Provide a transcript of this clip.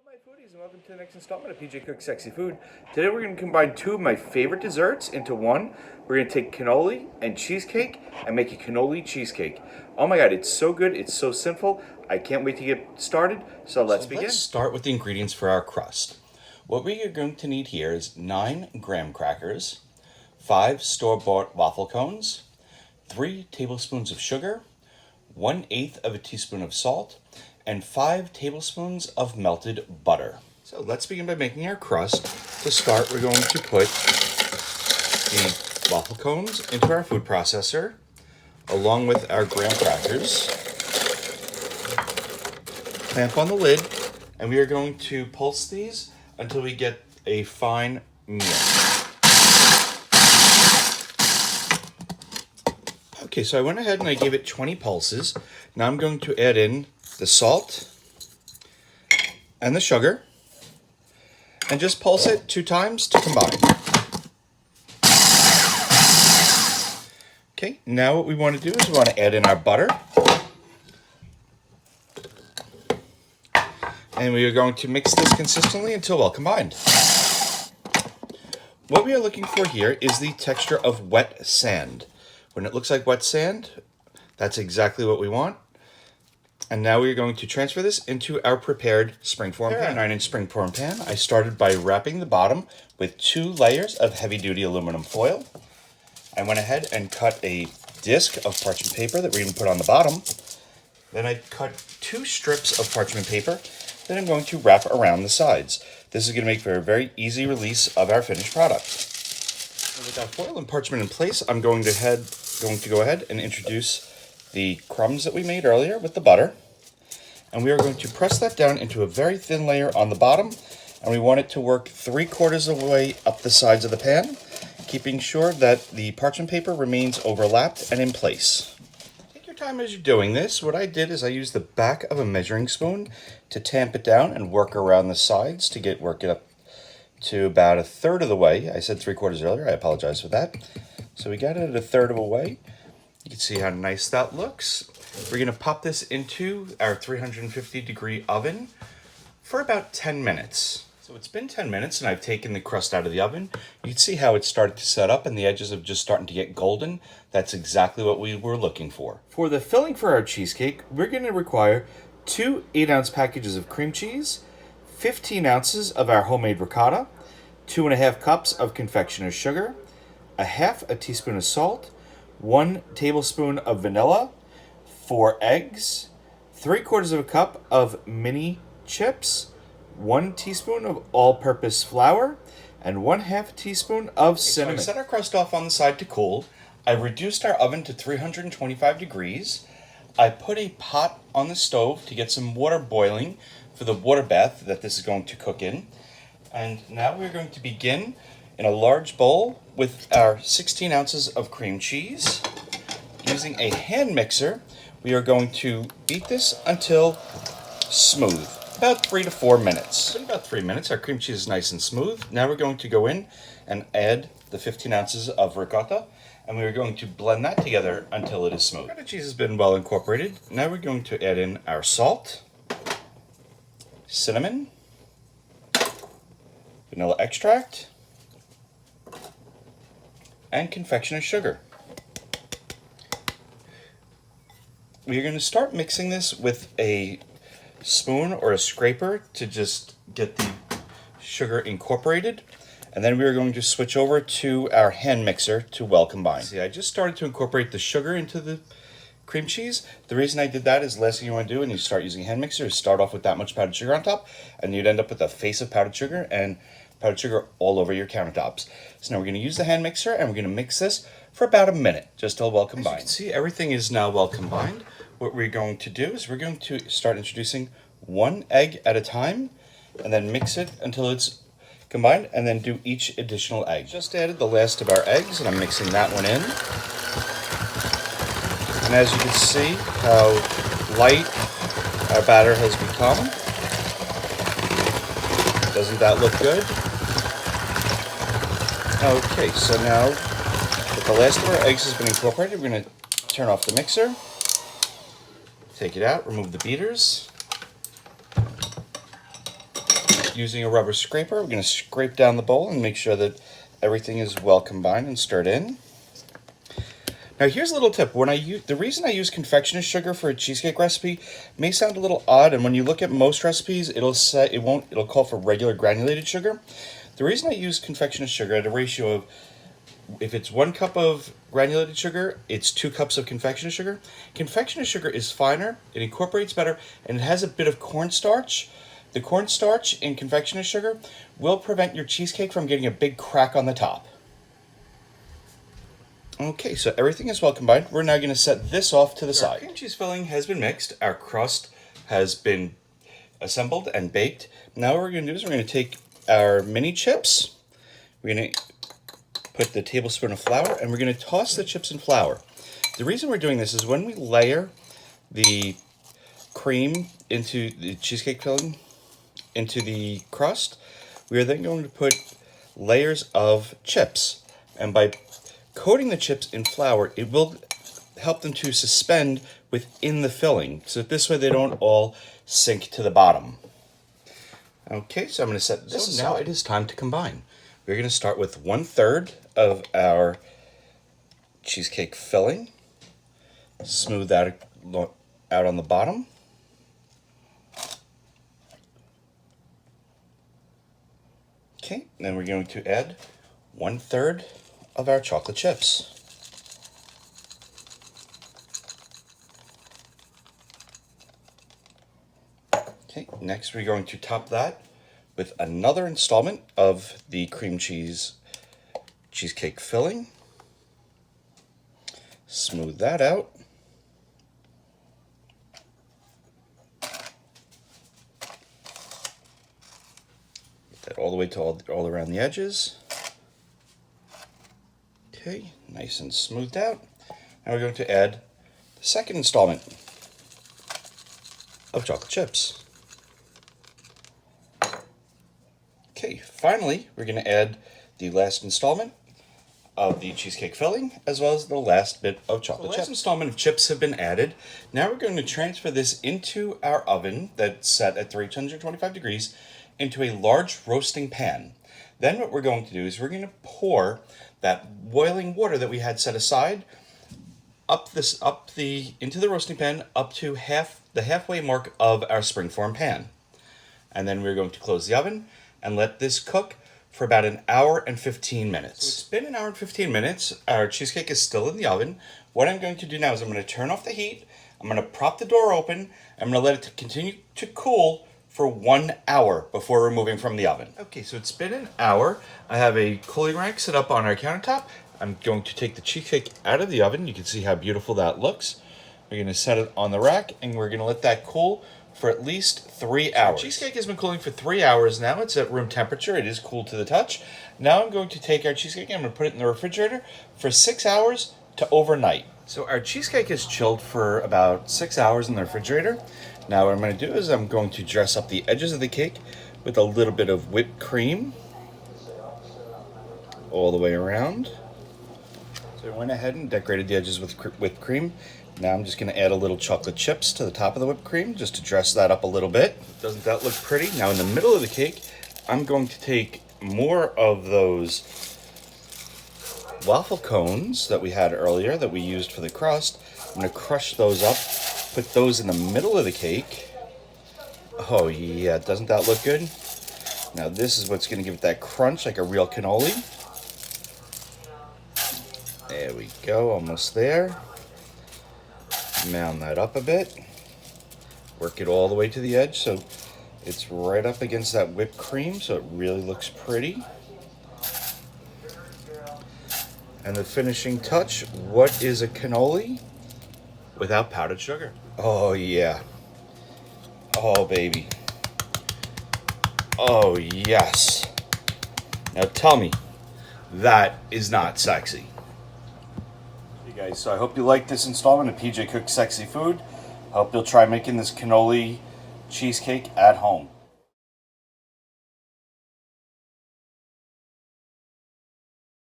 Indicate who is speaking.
Speaker 1: Hello my foodies and welcome to the next installment of PJ Cooks Sexy Food. Today we're going to combine two of my favorite desserts into one. We're going to take cannoli and cheesecake and make a cannoli cheesecake. Oh my god, it's so good, it's so simple. I can't wait to get started, so let's begin.
Speaker 2: Let's start with the ingredients for our crust. What we are going to need here is 9 graham crackers, 5 store-bought waffle cones, 3 tablespoons of sugar, 1/8 of a teaspoon of salt, and 5 tablespoons of melted butter. So let's begin by making our crust. To start, we're going to put the waffle cones into our food processor, along with our graham crackers. Clamp on the lid, and we are going to pulse these until we get a fine meal. Okay, so I went ahead and I gave it 20 pulses. Now I'm going to add in the salt and the sugar and just pulse it 2 times to combine. Okay, now what we want to do is we want to add in our butter. And we are going to mix this consistently until well combined. What we are looking for here is the texture of wet sand. When it looks like wet sand, that's exactly what we want. And now we're going to transfer this into our prepared springform pan. 9-inch springform pan. I started by wrapping the bottom with 2 layers of heavy-duty aluminum foil. I went ahead and cut a disc of parchment paper that we're going to put on the bottom. Then I cut 2 strips of parchment paper that I'm going to wrap around the sides. This is going to make for a very easy release of our finished product. With our foil and parchment in place, I'm going to go ahead and introduce the crumbs that we made earlier with the butter. And we are going to press that down into a very thin layer on the bottom. And we want it to work 3/4 of the way up the sides of the pan, keeping sure that the parchment paper remains overlapped and in place. Take your time as you're doing this. What I did is I used the back of a measuring spoon to tamp it down and work around the sides to work it up to about 1/3 of the way. I said 3/4 earlier. I apologize for that. So we got it at 1/3 of a way. You can see how nice that looks. We're going to pop this into our 350-degree oven for about 10 minutes. So it's been 10 minutes and I've taken the crust out of the oven. You can see how it started to set up and the edges are just starting to get golden. That's exactly what we were looking for.
Speaker 1: For the filling for our cheesecake, we're going to require 2 8-ounce packages of cream cheese, 15 ounces of our homemade ricotta, 2.5 cups of confectioner's sugar, 1/2 teaspoon of salt, 1 tablespoon of vanilla, 4 eggs, 3/4 of a cup of mini chips, 1 teaspoon of all-purpose flour, and 1/2 teaspoon of cinnamon.
Speaker 2: So I set our crust off on the side to cool. I reduced our oven to 325 degrees. I put a pot on the stove to get some water boiling for the water bath that this is going to cook in. And now we're going to begin in a large bowl with our 16 ounces of cream cheese. Using a hand mixer, we are going to beat this until smooth, about 3 to 4 minutes. In about 3 minutes, our cream cheese is nice and smooth. Now we're going to go in and add the 15 ounces of ricotta, and we're going to blend that together until it is smooth. Ricotta cheese has been well incorporated. Now we're going to add in our salt, cinnamon, vanilla extract, and confectioner's sugar. We're going to start mixing this with a spoon or a scraper to just get the sugar incorporated. And then we're going to switch over to our hand mixer to well combine. See, I just started to incorporate the sugar into the cream cheese. The reason I did that is the last thing you want to do when you start using a hand mixer is start off with that much powdered sugar on top, and you'd end up with a face of powdered sugar and powdered sugar all over your countertops. So now we're going to use the hand mixer and we're going to mix this for about a minute, just till well combined. As you can see, everything is now well combined. What we're going to do is we're going to start introducing 1 egg at a time and then mix it until it's combined and then do each additional egg. Just added the last of our eggs and I'm mixing that one in. And as you can see how light our batter has become. Doesn't that look good? Okay, so now that the last of our eggs has been incorporated, we're going to turn off the mixer, take it out, remove the beaters, using a rubber scraper, we're going to scrape down the bowl and make sure that everything is well combined and stirred in. Now here's a little tip. The reason I use confectioner's sugar for a cheesecake recipe may sound a little odd, and when you look at most recipes, it'll call for regular granulated sugar. The reason I use confectioner's sugar at a ratio of, if it's 1 cup of granulated sugar, it's 2 cups of confectioner's sugar. Confectioner's sugar is finer, it incorporates better, and it has a bit of cornstarch. The cornstarch in confectioner's sugar will prevent your cheesecake from getting a big crack on the top. Okay, so everything is well combined. We're now going to set this off to the side. Our cream cheese filling has been mixed. Our crust has been assembled and baked. Now what we're going to do is we're going to take our mini chips. We're going to put the tablespoon of flour, and we're going to toss the chips in flour. The reason we're doing this is when we layer the cream into the cheesecake filling, into the crust, we are then going to put layers of chips. And by coating the chips in flour, it will help them to suspend within the filling, so this way they don't all sink to the bottom. Okay, so I'm going to set this aside. Now it is time to combine. We're going to start with 1/3 of our cheesecake filling, smooth that out on the bottom. Okay, then we're going to add 1/3 of our chocolate chips. Okay, next we're going to top that with another installment of the cream cheese cheesecake filling. Smooth that out. Get that all the way to all around the edges. Okay, nice and smoothed out. Now we're going to add the second installment of chocolate chips. Okay, finally, we're going to add the last installment of the cheesecake filling, as well as the last bit of chocolate chips. The last installment of chips have been added. Now we're going to transfer this into our oven that's set at 325 degrees into a large roasting pan. Then what we're going to do is we're going to pour that boiling water that we had set aside into the roasting pan up to the halfway mark of our springform pan. And then we're going to close the oven and let this cook for about 1 hour and 15 minutes. So it's been 1 hour and 15 minutes. Our cheesecake is still in the oven. What I'm going to do now is I'm going to turn off the heat. I'm going to prop the door open. I'm going to let it continue to cool for 1 hour before removing from the oven. Okay, so it's been 1 hour. I have a cooling rack set up on our countertop. I'm going to take the cheesecake out of the oven. You can see how beautiful that looks. We're going to set it on the rack, and we're going to let that cool for at least 3 hours. So cheesecake has been cooling for 3 hours now. It's at room temperature. It is cool to the touch. Now I'm going to take our cheesecake and I'm going to put it in the refrigerator for 6 hours to overnight. So our cheesecake is chilled for about 6 hours in the refrigerator. Now what I'm going to do is I'm going to dress up the edges of the cake with a little bit of whipped cream all the way around. So I went ahead and decorated the edges with whipped cream. Now I'm just going to add a little chocolate chips to the top of the whipped cream just to dress that up a little bit. Doesn't that look pretty? Now in the middle of the cake, I'm going to take more of those waffle cones that we had earlier that we used for the crust. I'm going to crush those up, put those in the middle of the cake. Oh yeah, doesn't that look good? Now this is what's going to give it that crunch like a real cannoli. There we go, almost there. Mound that up a bit. Work it all the way to the edge so it's right up against that whipped cream so it really looks pretty. And the finishing touch, what is a cannoli without powdered sugar? Oh yeah. Oh baby. Oh yes. Now tell me, that is not sexy. Hey guys, so I hope you liked this installment of PJ Cooks Sexy Food. I hope you'll try making this cannoli cheesecake at home.